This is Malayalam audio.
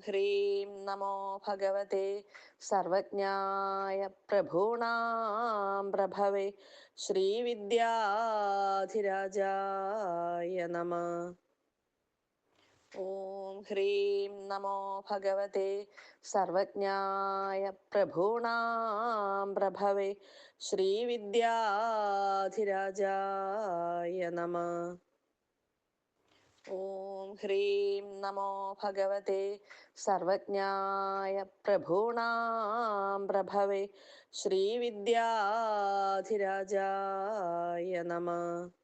ഹ്രീം നമോ ഭഗവതേ സർവജ്ഞായ പ്രഭൂണാം പ്രഭവേ ശ്രീവിദ്യാധിരാജായ നമഃ. ഓം ഹ്രീം നമോ ഭഗവതേ സർവജ്ഞായ പ്രഭൂണാം പ്രഭവേ ശ്രീവിദ്യാധിരാജായ നമഃ. ഓം ഹ്രീം നമോ ഭഗവതേ സർവജ്ഞായ പ്രഭൂണാം പ്രഭവേ ശ്രീവിദ്യാധിരാജായ നമഃ.